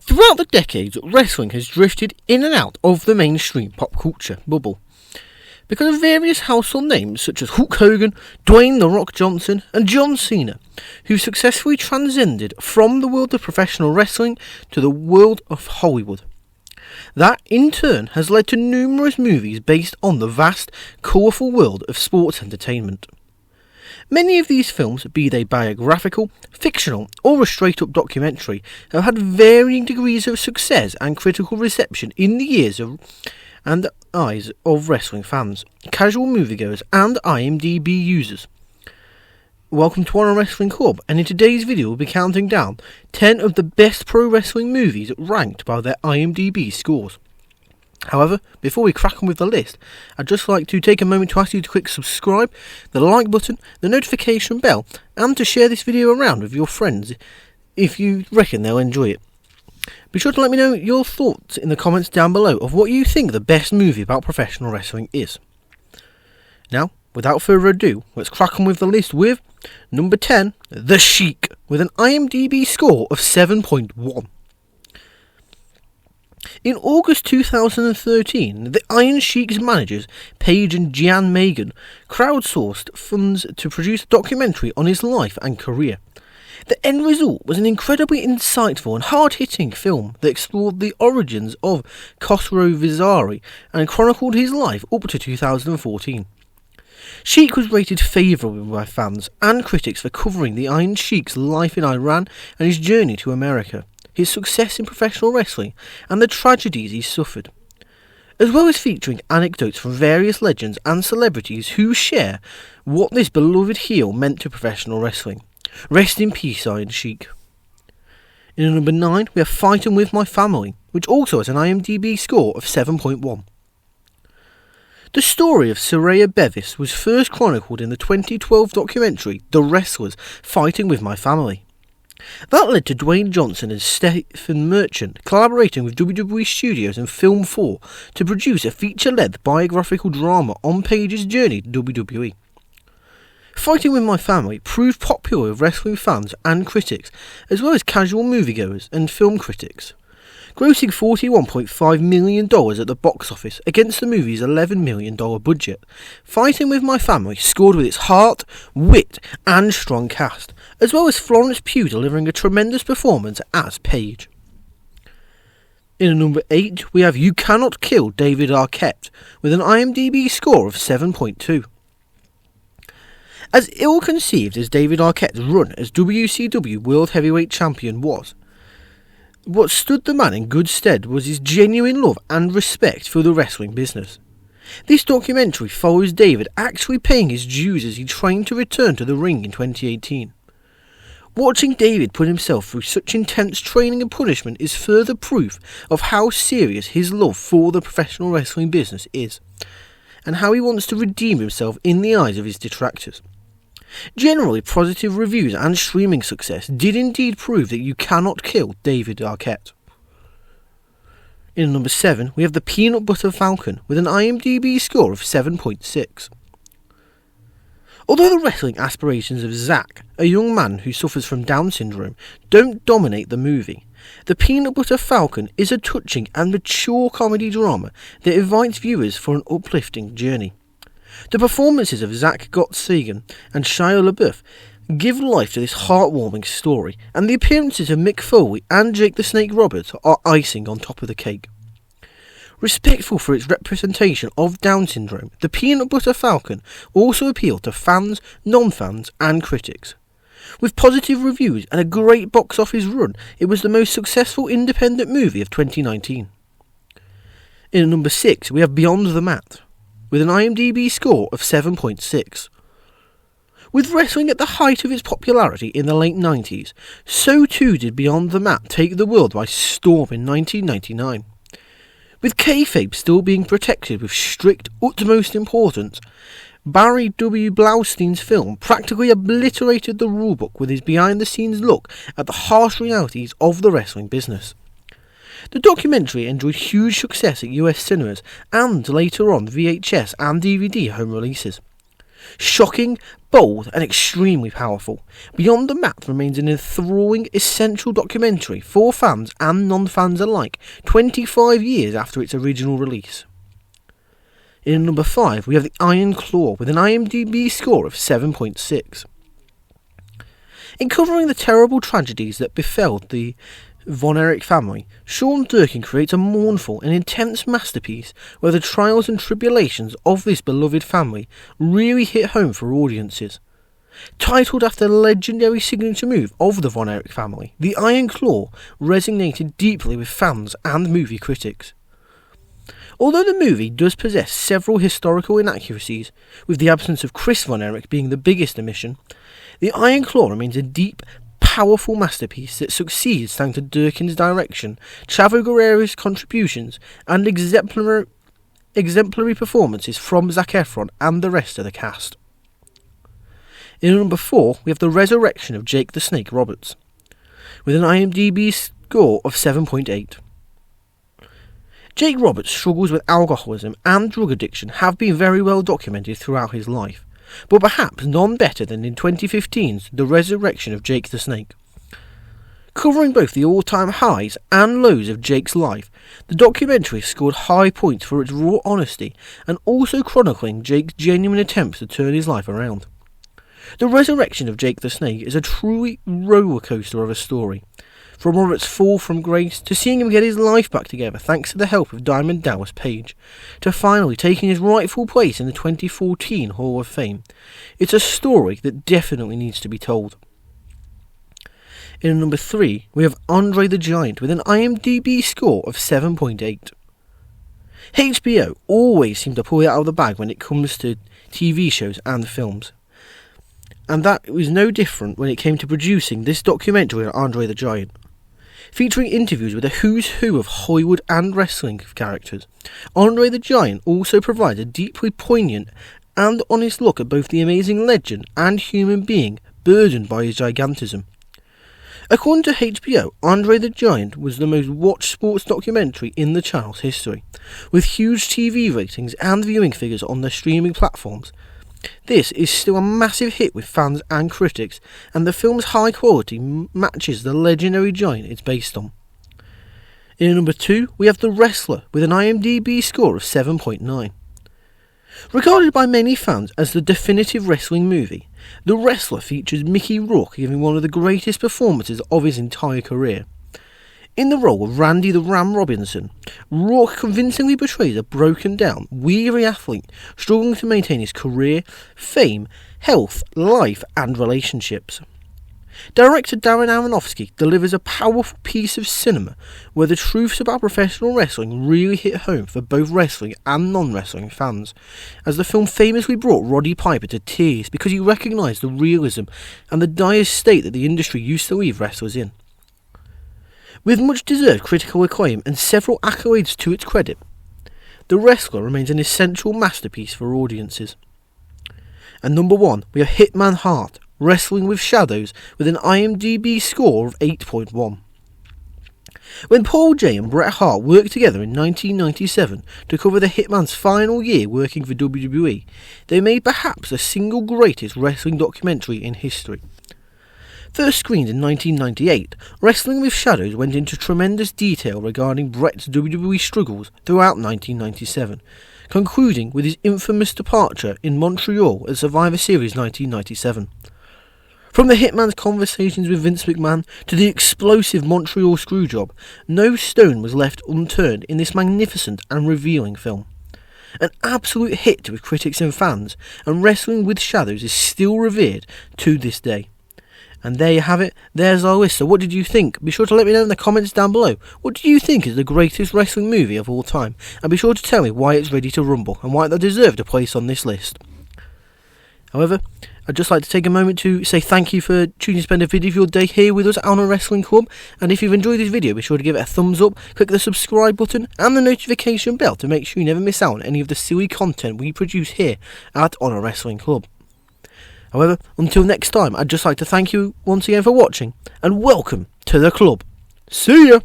Throughout the decades, wrestling has drifted in and out of the mainstream pop culture bubble because of various household names such as Hulk Hogan, Dwayne "The Rock" Johnson and John Cena, who successfully transcended from the world of professional wrestling to the world of Hollywood. That, in turn, has led to numerous movies based on the vast, colourful world of sports entertainment. Many of these films, be they biographical, fictional, or a straight-up documentary, have had varying degrees of success and critical reception in the ears and eyes of wrestling fans, casual moviegoers, and IMDB users. Welcome to our Wrestling Club, and in today's video we'll be counting down 10 of the best pro wrestling movies ranked by their IMDB scores. However, before we crack on with the list, I'd just like to take a moment to ask you to click subscribe, the like button, the notification bell, and to share this video around with your friends if you reckon they'll enjoy it. Be sure to let me know your thoughts in the comments down below of what you think the best movie about professional wrestling is. Now, without further ado, let's crack on with the list with number 10, The Sheik, with an IMDB score of 7.1. In August 2013, the Iron Sheik's managers, Paige and Gian Megan, crowdsourced funds to produce a documentary on his life and career. The end result was an incredibly insightful and hard-hitting film that explored the origins of Khosrow Vizari and chronicled his life up to 2014. Sheik was rated favourably by fans and critics for covering the Iron Sheik's life in Iran and his journey to America, his success in professional wrestling, and the tragedies he suffered, as well as featuring anecdotes from various legends and celebrities who share what this beloved heel meant to professional wrestling. Rest in peace, Iron Sheik. In number 9, we have Fighting With My Family, which also has an IMDB score of 7.1. The story of Saraya Bevis was first chronicled in the 2012 documentary The Wrestlers, Fighting With My Family. That led to Dwayne Johnson and Stephen Merchant collaborating with WWE Studios and Film 4 to produce a feature-length biographical drama on Paige's journey to WWE. Fighting With My Family proved popular with wrestling fans and critics, as well as casual moviegoers and film critics, grossing $41.5 million at the box office against the movie's $11 million budget. Fighting With My Family scored with its heart, wit, and strong cast, as well as Florence Pugh delivering a tremendous performance as Paige. In number 8, we have You Cannot Kill David Arquette, with an IMDB score of 7.2. As ill-conceived as David Arquette's run as WCW World Heavyweight Champion was, what stood the man in good stead was his genuine love and respect for the wrestling business. This documentary follows David actually paying his dues as he trained to return to the ring in 2018. Watching David put himself through such intense training and punishment is further proof of how serious his love for the professional wrestling business is, and how he wants to redeem himself in the eyes of his detractors. Generally, positive reviews and streaming success did indeed prove that You Cannot Kill David Arquette. In number 7, we have The Peanut Butter Falcon, with an IMDB score of 7.6. Although the wrestling aspirations of Zach, a young man who suffers from Down syndrome, don't dominate the movie, The Peanut Butter Falcon is a touching and mature comedy drama that invites viewers for an uplifting journey. The performances of Zach Gottsagen and Shia LaBeouf give life to this heartwarming story, and the appearances of Mick Foley and Jake the Snake Roberts are icing on top of the cake. Respectful for its representation of Down syndrome, The Peanut Butter Falcon also appealed to fans, non-fans, and critics. With positive reviews and a great box office run, it was the most successful independent movie of 2019. In number 6, we have Beyond the Mat, with an IMDB score of 7.6. With wrestling at the height of its popularity in the late 90s, so too did Beyond the Mat take the world by storm in 1999. With kayfabe still being protected with strict utmost importance, Barry W. Blaustein's film practically obliterated the rulebook with his behind-the-scenes look at the harsh realities of the wrestling business. The documentary enjoyed huge success at US cinemas and later on VHS and DVD home releases. Shocking, bold and extremely powerful, Beyond the Mat remains an enthralling, essential documentary for fans and non-fans alike 25 years after its original release. In number 5 we have The Iron Claw with an IMDB score of 7.6. In covering the terrible tragedies that befell the Von Erich family, Sean Durkin creates a mournful and intense masterpiece where the trials and tribulations of this beloved family really hit home for audiences. Titled after the legendary signature move of the Von Erich family, The Iron Claw resonated deeply with fans and movie critics. Although the movie does possess several historical inaccuracies, with the absence of Chris Von Erich being the biggest omission, The Iron Claw remains a deep, powerful masterpiece that succeeds thanks to Durkin's direction, Chavo Guerrero's contributions, and exemplary performances from Zac Efron and the rest of the cast. In number 4, we have The Resurrection of Jake the Snake Roberts, with an IMDb score of 7.8. Jake Roberts' struggles with alcoholism and drug addiction have been very well documented throughout his life, but perhaps none better than in 2015's The Resurrection of Jake the Snake. Covering both the all-time highs and lows of Jake's life, the documentary scored high points for its raw honesty and also chronicling Jake's genuine attempts to turn his life around. The Resurrection of Jake the Snake is a truly roller coaster of a story, from Robert's fall from grace to seeing him get his life back together thanks to the help of Diamond Dallas Page, to finally taking his rightful place in the 2014 Hall of Fame. It's a story that definitely needs to be told. In number 3, we have Andre the Giant with an IMDb score of 7.8. HBO always seem to pull it out of the bag when it comes to TV shows and films, and that was no different when it came to producing this documentary on Andre the Giant. Featuring interviews with a who's who of Hollywood and wrestling characters, Andre the Giant also provides a deeply poignant and honest look at both the amazing legend and human being burdened by his gigantism. According to HBO, Andre the Giant was the most watched sports documentary in the channel's history, with huge TV ratings and viewing figures on their streaming platforms. This is still a massive hit with fans and critics, and the film's high quality matches the legendary giant it's based on. In number 2, we have The Wrestler with an IMDb score of 7.9. Regarded by many fans as the definitive wrestling movie, The Wrestler features Mickey Rourke giving one of the greatest performances of his entire career. In the role of Randy the Ram Robinson, Rourke convincingly portrays a broken down, weary athlete struggling to maintain his career, fame, health, life and relationships. Director Darren Aronofsky delivers a powerful piece of cinema where the truths about professional wrestling really hit home for both wrestling and non-wrestling fans, as the film famously brought Roddy Piper to tears because he recognised the realism and the dire state that the industry used to leave wrestlers in. With much deserved critical acclaim and several accolades to its credit, The Wrestler remains an essential masterpiece for audiences. And number 1, we have Hitman Hart, Wrestling with Shadows, with an IMDb score of 8.1. When Paul J and Bret Hart worked together in 1997 to cover the Hitman's final year working for WWE, they made perhaps the single greatest wrestling documentary in history. First screened in 1998, Wrestling with Shadows went into tremendous detail regarding Bret's WWE struggles throughout 1997, concluding with his infamous departure in Montreal at Survivor Series 1997. From the Hitman's conversations with Vince McMahon to the explosive Montreal screwjob, no stone was left unturned in this magnificent and revealing film. An absolute hit with critics and fans, and Wrestling with Shadows is still revered to this day. And there you have it, there's our list. So what did you think? Be sure to let me know in the comments down below. What do you think is the greatest wrestling movie of all time? And be sure to tell me why it's ready to rumble, and why it deserved a place on this list. However, I'd just like to take a moment to say thank you for choosing to spend a video of your day here with us at Honor Wrestling Club. And if you've enjoyed this video, be sure to give it a thumbs up, click the subscribe button and the notification bell to make sure you never miss out on any of the silly content we produce here at Honor Wrestling Club. However, until next time, I'd just like to thank you once again for watching, and welcome to the club. See ya!